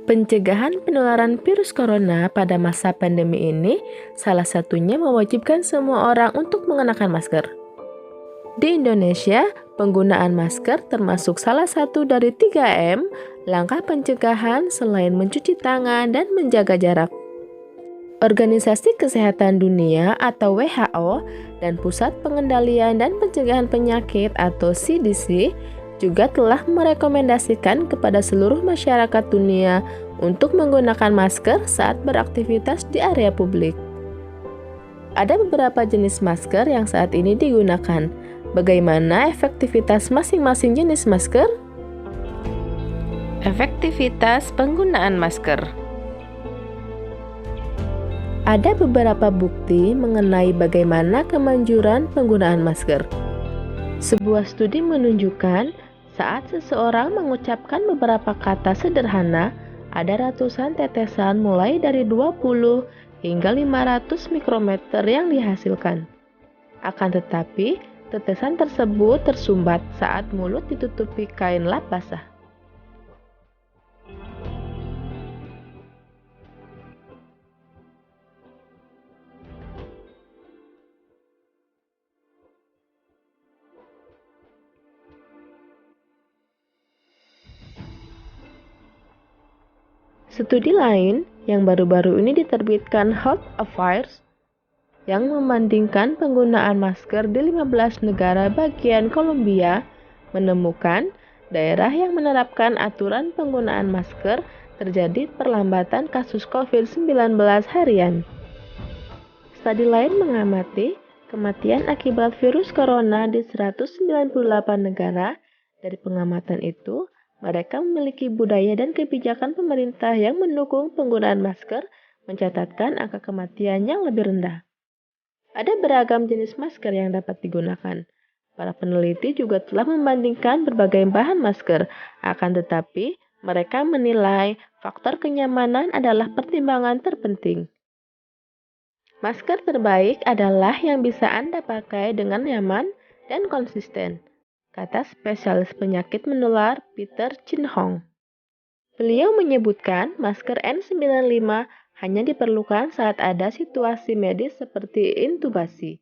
Pencegahan penularan virus corona pada masa pandemi ini salah satunya mewajibkan semua orang untuk mengenakan masker. Di Indonesia, penggunaan masker termasuk salah satu dari 3M, langkah pencegahan selain mencuci tangan dan menjaga jarak. Organisasi Kesehatan Dunia atau WHO dan Pusat Pengendalian dan Pencegahan Penyakit atau CDC juga telah merekomendasikan kepada seluruh masyarakat dunia untuk menggunakan masker saat beraktivitas di area publik. Ada beberapa jenis masker yang saat ini digunakan. Bagaimana efektivitas masing-masing jenis masker? Efektivitas penggunaan masker. Ada beberapa bukti mengenai bagaimana kemanjuran penggunaan masker. Sebuah studi menunjukkan saat seseorang mengucapkan beberapa kata sederhana, ada ratusan tetesan mulai dari 20 hingga 500 mikrometer yang dihasilkan. Akan tetapi, tetesan tersebut tersumbat saat mulut ditutupi kain lap basah. Studi lain yang baru-baru ini diterbitkan Health Affairs yang membandingkan penggunaan masker di 15 negara bagian Kolombia menemukan daerah yang menerapkan aturan penggunaan masker terjadi perlambatan kasus COVID-19 harian. Studi lain mengamati kematian akibat virus corona di 198 negara. Dari pengamatan itu, mereka memiliki budaya dan kebijakan pemerintah yang mendukung penggunaan masker, mencatatkan angka kematian yang lebih rendah. Ada beragam jenis masker yang dapat digunakan. Para peneliti juga telah membandingkan berbagai bahan masker, akan tetapi mereka menilai faktor kenyamanan adalah pertimbangan terpenting. Masker terbaik adalah yang bisa Anda pakai dengan nyaman dan konsisten, kata spesialis penyakit menular Peter Chin-hong. Beliau menyebutkan masker N95 hanya diperlukan saat ada situasi medis seperti intubasi.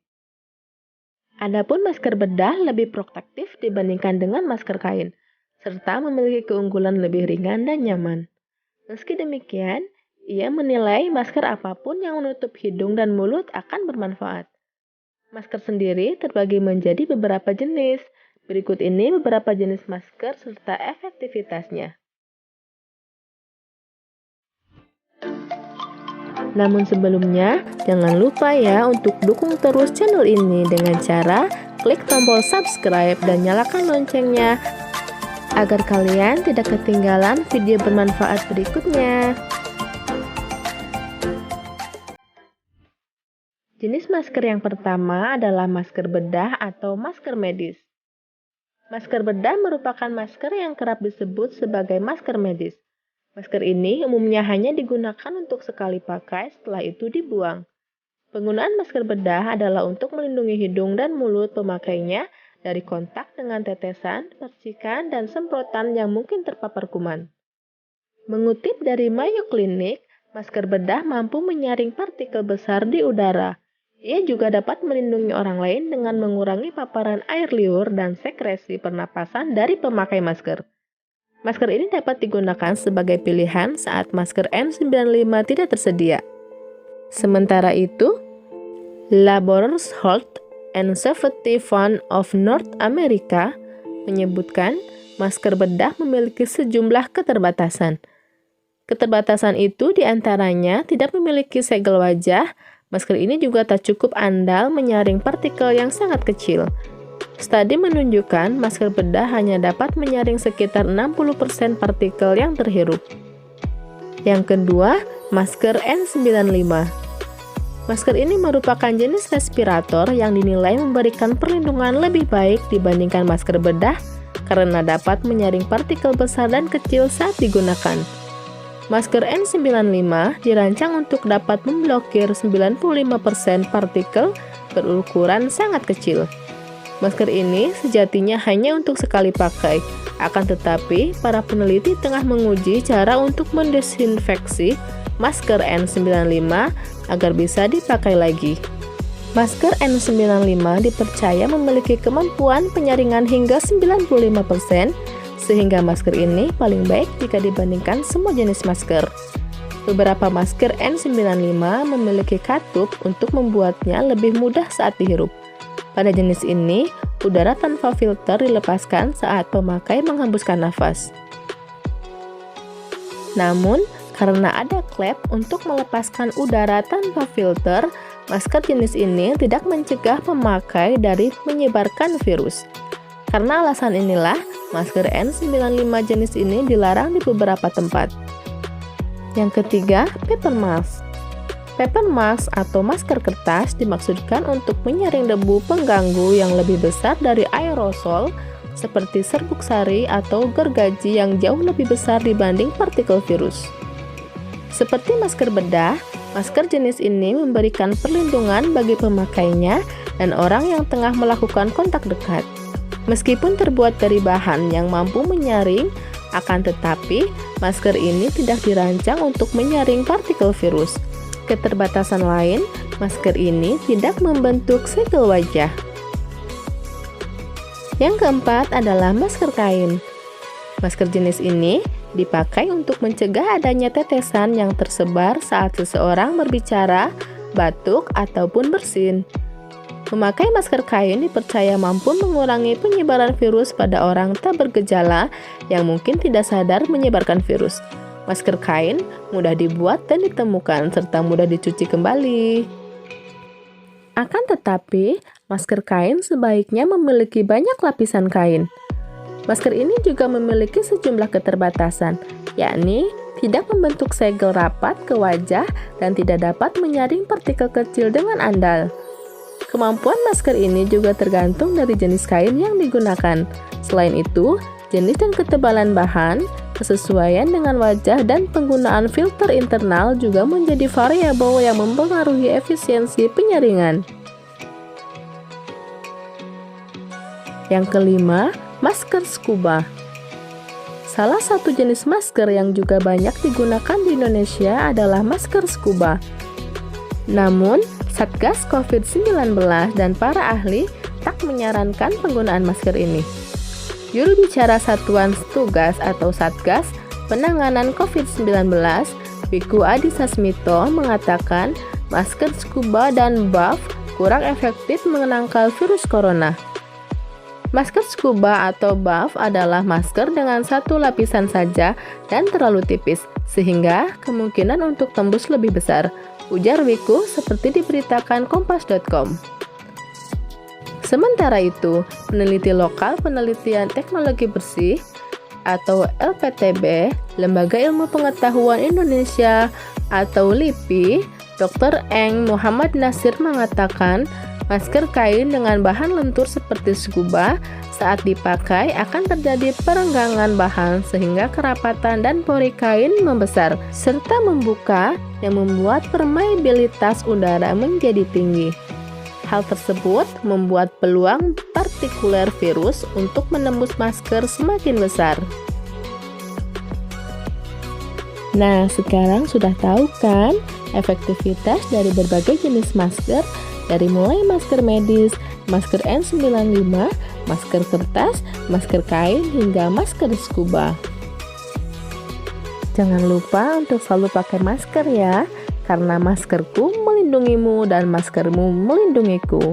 Adapun masker bedah lebih protektif dibandingkan dengan masker kain, serta memiliki keunggulan lebih ringan dan nyaman. Meski demikian, ia menilai masker apapun yang menutup hidung dan mulut akan bermanfaat. Masker sendiri terbagi menjadi beberapa jenis. Berikut ini beberapa jenis masker serta efektivitasnya. Namun sebelumnya, jangan lupa ya untuk dukung terus channel ini dengan cara klik tombol subscribe dan nyalakan loncengnya agar kalian tidak ketinggalan video bermanfaat berikutnya. Jenis masker yang pertama adalah masker bedah atau masker medis. Masker bedah merupakan masker yang kerap disebut sebagai masker medis. Masker ini umumnya hanya digunakan untuk sekali pakai, setelah itu dibuang. Penggunaan masker bedah adalah untuk melindungi hidung dan mulut pemakainya dari kontak dengan tetesan, percikan, dan semprotan yang mungkin terpapar kuman. Mengutip dari Mayo Clinic, masker bedah mampu menyaring partikel besar di udara. Ia juga dapat melindungi orang lain dengan mengurangi paparan air liur dan sekresi pernapasan dari pemakai masker. Masker ini dapat digunakan sebagai pilihan saat masker N95 tidak tersedia. Sementara itu, Laborers Health and Safety Fund of North America menyebutkan masker bedah memiliki sejumlah keterbatasan. Keterbatasan itu diantaranya tidak memiliki segel wajah. Masker ini juga tak cukup andal menyaring partikel yang sangat kecil. Studi menunjukkan masker bedah hanya dapat menyaring sekitar 60% partikel yang terhirup. Yang kedua, masker N95. Masker ini merupakan jenis respirator yang dinilai memberikan perlindungan lebih baik dibandingkan masker bedah karena dapat menyaring partikel besar dan kecil saat digunakan. Masker N95 dirancang untuk dapat memblokir 95% partikel berukuran sangat kecil. Masker ini sejatinya hanya untuk sekali pakai. Akan tetapi, para peneliti tengah menguji cara untuk mendesinfeksi masker N95 agar bisa dipakai lagi. Masker N95 dipercaya memiliki kemampuan penyaringan hingga 95%, sehingga masker ini paling baik jika dibandingkan semua jenis masker. Beberapa masker N95 memiliki katup untuk membuatnya lebih mudah saat dihirup. Pada jenis ini, udara tanpa filter dilepaskan saat pemakai menghembuskan nafas. Namun, karena ada klep untuk melepaskan udara tanpa filter, masker jenis ini tidak mencegah pemakai dari menyebarkan virus. Karena alasan inilah, masker N95 jenis ini dilarang di beberapa tempat. Yang ketiga, paper mask. Paper mask atau masker kertas dimaksudkan untuk menyaring debu pengganggu yang lebih besar dari aerosol seperti serbuk sari atau gergaji yang jauh lebih besar dibanding partikel virus. Seperti masker bedah, masker jenis ini memberikan perlindungan bagi pemakainya dan orang yang tengah melakukan kontak dekat. Meskipun terbuat dari bahan yang mampu menyaring, akan tetapi masker ini tidak dirancang untuk menyaring partikel virus. Keterbatasan lain, masker ini tidak membentuk segel wajah. Yang keempat adalah masker kain. Masker jenis ini dipakai untuk mencegah adanya tetesan yang tersebar saat seseorang berbicara, batuk, ataupun bersin. Memakai masker kain dipercaya mampu mengurangi penyebaran virus pada orang tak bergejala yang mungkin tidak sadar menyebarkan virus. Masker kain mudah dibuat dan ditemukan serta mudah dicuci kembali. Akan tetapi, masker kain sebaiknya memiliki banyak lapisan kain. Masker ini juga memiliki sejumlah keterbatasan, yakni tidak membentuk segel rapat ke wajah dan tidak dapat menyaring partikel kecil dengan andal. Kemampuan masker ini juga tergantung dari jenis kain yang digunakan. Selain itu, jenis dan ketebalan bahan, kesesuaian dengan wajah, dan penggunaan filter internal juga menjadi variabel yang mempengaruhi efisiensi penyaringan. Yang kelima, masker scuba. Salah satu jenis masker yang juga banyak digunakan di Indonesia adalah masker scuba. Namun, Satgas COVID-19 dan para ahli tak menyarankan penggunaan masker ini. Juru bicara Satuan Tugas atau Satgas Penanganan COVID-19, Wiku Adhisa Smito mengatakan masker scuba dan buff kurang efektif menangkal virus corona. Masker scuba atau buff adalah masker dengan satu lapisan saja dan terlalu tipis, sehingga kemungkinan untuk tembus lebih besar, ujar Wiku seperti diberitakan Kompas.com. Sementara itu, peneliti lokal penelitian teknologi bersih atau LPTB, Lembaga Ilmu Pengetahuan Indonesia atau LIPI, Dr. Eng Muhammad Nasir mengatakan masker kain dengan bahan lentur seperti scuba saat dipakai akan terjadi perenggangan bahan sehingga kerapatan dan pori kain membesar serta membuka yang membuat permeabilitas udara menjadi tinggi. Hal tersebut membuat peluang partikuler virus untuk menembus masker semakin besar. Nah, sekarang sudah tahu kan efektivitas dari berbagai jenis masker, dari mulai masker medis, masker N95, masker kertas, masker kain, hingga masker scuba. Jangan lupa untuk selalu pakai masker ya, karena maskerku melindungimu dan maskermu melindungiku.